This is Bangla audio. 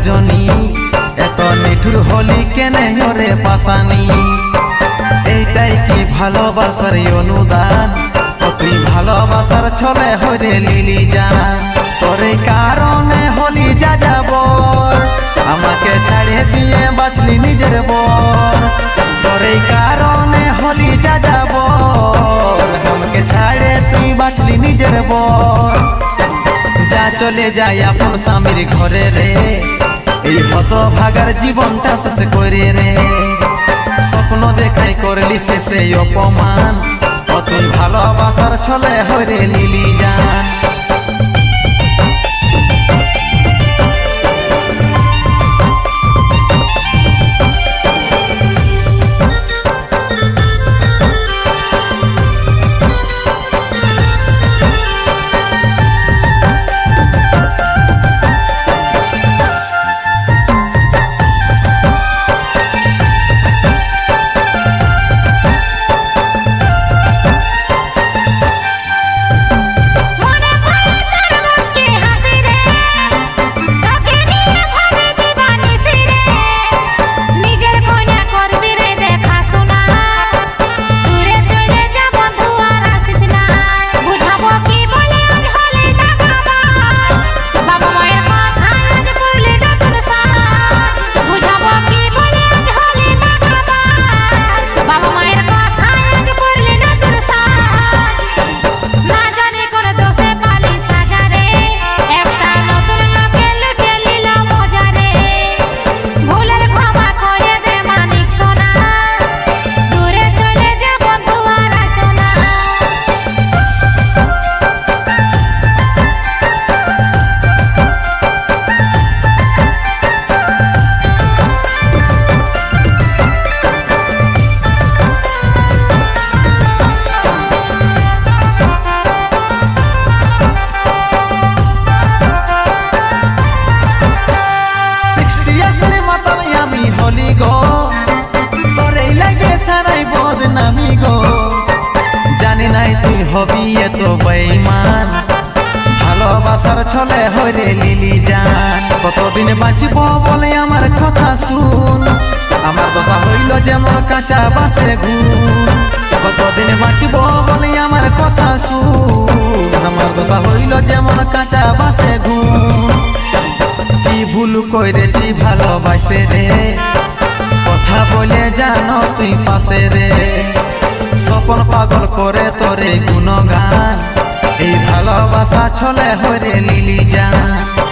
রজনী এত নিঠুর হলি কেনে ওরে পাশানি এইটাই কি ভালোবাসার অনুদান তুই ভালোবাসার ছলে হরে লিলি জান তোর কারণে হলি যা যাব আমাকে ছাড়ে দিয়ে বাঁচলি নিজের বর তোর কারণে হলি যা যাব আমাকে ছাড়ে তুই বাঁচলি নিজের বর যা চলে যাই আপন স্বামীর ঘরে রে এই হত ভাগার জীবনটা শেষ করে রে স্বপ্ন দেখাই করলি শেষে অপমান তুই ভালোবাসার ছলে হরে লিলি জান জানি নাই তুই হবি এত বেঈমান ভালোবাসার ছলে হরে লিলি জান কতদিন বাঁচব বলে আমার কথা শুন আমার দশা হইল যেমন কাঁচা বাঁশের গুণ কতদিন বাঁচব বলে আমার কথা শুন আমার দশা হইল যেমন কাঁচা বাঁশের গুণ কি ভুল করেছি ভালোবাসে রে কথা বলে জানো তুই পাশে রে স্বপন পাগল করে তোরে গুণগান এই ভালোবাসা ছলে হরে লিলি জান।